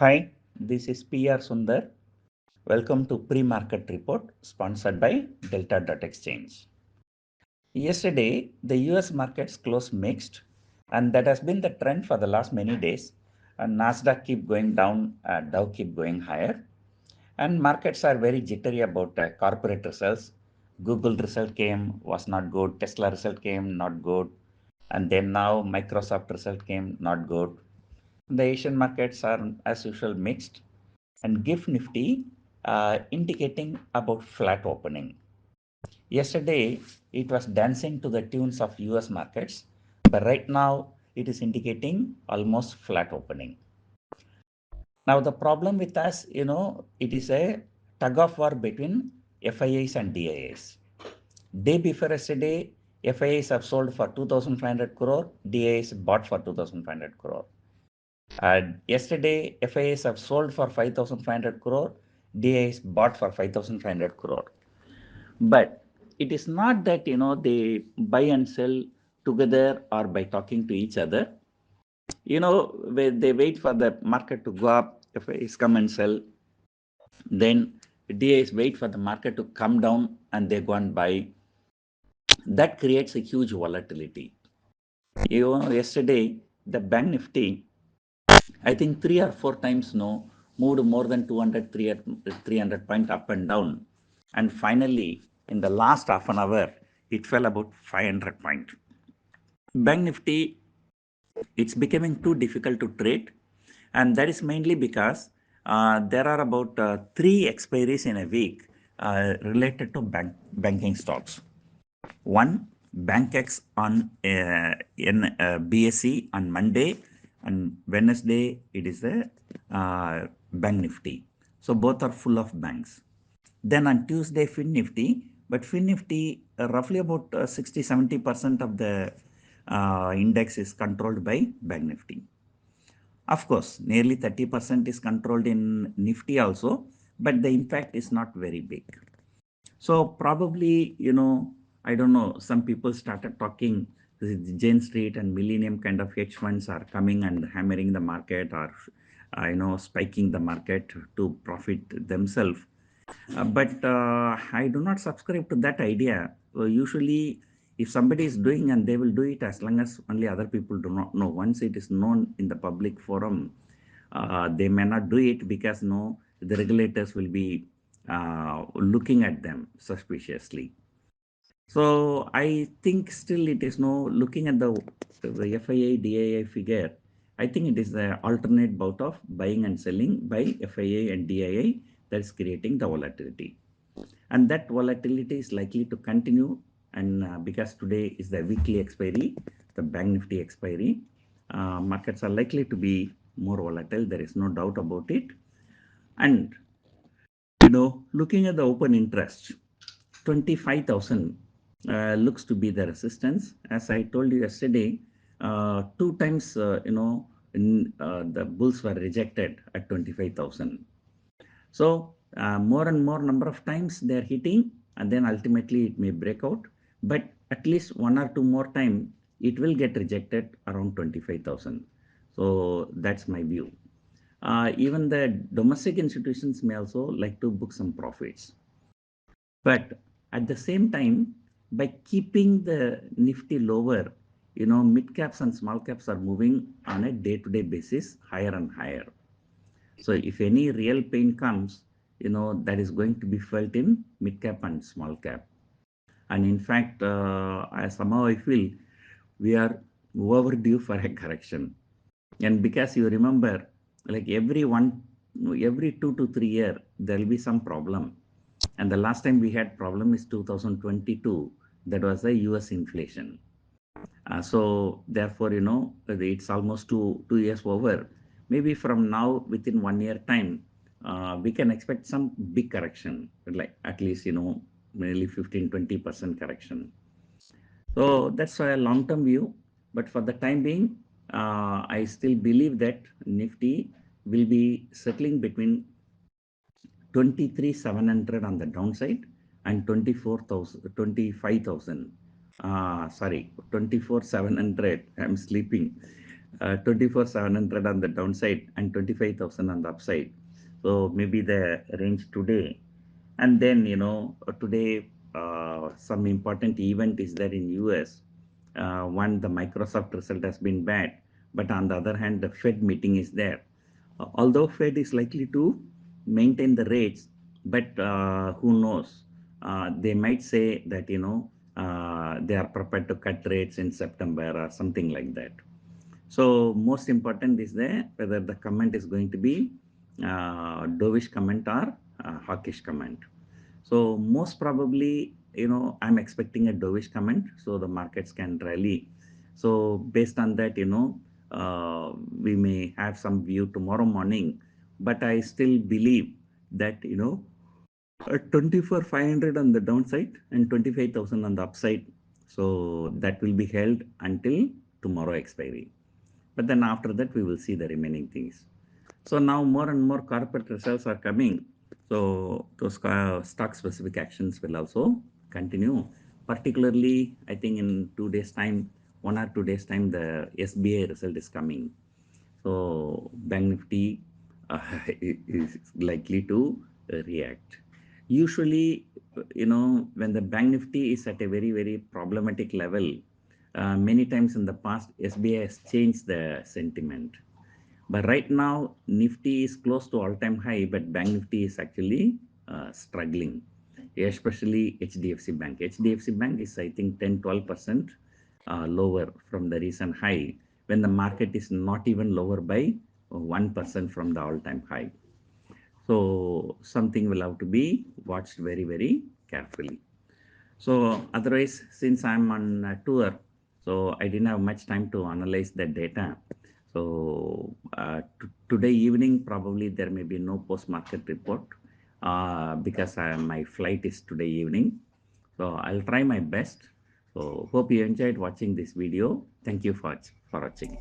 Hi, this is PR Sundar. Welcome to Pre-Market Report sponsored by Delta.Exchange. Yesterday, the US markets closed mixed, and that has been the trend for the last many days. Nasdaq keep going down, Dow keep going higher, and markets are very jittery about corporate results. Google result came, was not good. Tesla result came, not good. And then now Microsoft result came, not good. The Asian markets are as usual mixed, and GIFT Nifty indicating about flat opening. Yesterday, it was dancing to the tunes of US markets, but right now it is indicating almost flat opening. Now, the problem with us, it is a tug of war between FIIs and DIIs. Day before yesterday, FIIs have sold for 2,500 crore, DIIs bought for 2,500 crore. Yesterday, FIIs have sold for 5,500 crore, DIIs bought for 5,500 crore. But it is not that, they buy and sell together or by talking to each other. They wait for the market to go up, FIIs come and sell. Then DIIs wait for the market to come down and they go and buy. That creates a huge volatility. Yesterday, the Bank Nifty, I think 3 or 4 times moved more than 200, 300 point up and down. And finally, in the last half an hour, it fell about 500 point. Bank Nifty, it's becoming too difficult to trade. And that is mainly because there are about 3 expiries in a week related to banking stocks. One, BankX on BSE on Monday, and Wednesday it is the Bank Nifty. So both are full of banks. Then on Tuesday, Fin Nifty, but Fin Nifty roughly about 60-70% of the index is controlled by Bank Nifty. Of course, nearly 30% is controlled in Nifty also, but the impact is not very big. So probably, I don't know, some people started talking Jane Street and Millennium kind of hedge funds are coming and hammering the market or, spiking the market to profit themselves. But I do not subscribe to that idea. Usually, if somebody is doing and they will do it as long as only other people do not know. Once it is known in the public forum, they may not do it because the regulators will be looking at them suspiciously. So I think still it is looking at the FII DII figure. I think it is the alternate bout of buying and selling by FII and DII that is creating the volatility. And that volatility is likely to continue. And because today is the weekly expiry, the Bank Nifty expiry, markets are likely to be more volatile. There is no doubt about it. And looking at the open interest, 25,000 looks to be the resistance. As I told you yesterday, 2 times, the bulls were rejected at 25,000. So more and more number of times they are hitting, and then ultimately it may break out. But at least 1 or 2 more times, it will get rejected around 25,000. So that's my view. Even the domestic institutions may also like to book some profits. But at the same time, by keeping the Nifty lower, mid caps and small caps are moving on a day-to-day basis higher and higher. So if any real pain comes, that is going to be felt in mid cap and small cap. And in fact, somehow I feel we are overdue for a correction. And because you remember, like every 2 to 3 years, there will be some problem. And the last time we had problem is 2022. That was the US inflation. So therefore, it's almost two years over. Maybe from now, within 1 year time, we can expect some big correction, like at least, nearly 15-20% correction. So that's a long-term view. But for the time being, I still believe that Nifty will be settling between 23,700 on the downside and 25,000. 24,700. I'm sleeping. 24,700 on the downside and 25,000 on the upside. So maybe the range today. And then, today some important event is there in US. One, the Microsoft result has been bad, but on the other hand, the Fed meeting is there. Although Fed is likely to maintain the rates, but who knows? They might say that, they are prepared to cut rates in September or something like that. So most important is whether the comment is going to be dovish comment or hawkish comment. So most probably, I'm expecting a dovish comment, so the markets can rally. So based on that, we may have some view tomorrow morning, but I still believe that, 24,500 on the downside and 25,000 on the upside. So that will be held until tomorrow expiry. But then after that, we will see the remaining things. So now more and more corporate results are coming. So those stock specific actions will also continue. Particularly, I think in 2 days' time, 1 or 2 days' time, the SBI result is coming. So Bank Nifty is likely to react. Usually, when the Bank Nifty is at a very, very problematic level, many times in the past, SBI has changed the sentiment. But right now, Nifty is close to all-time high, but Bank Nifty is actually struggling, especially HDFC Bank. HDFC Bank is, I think, 10-12% lower from the recent high, when the market is not even lower by 1% from the all-time high. So something will have to be watched very, very carefully. So otherwise, since I'm on a tour, so I didn't have much time to analyze the data. So today evening, probably there may be no post-market report because my flight is today evening. So I'll try my best. So hope you enjoyed watching this video. Thank you for watching.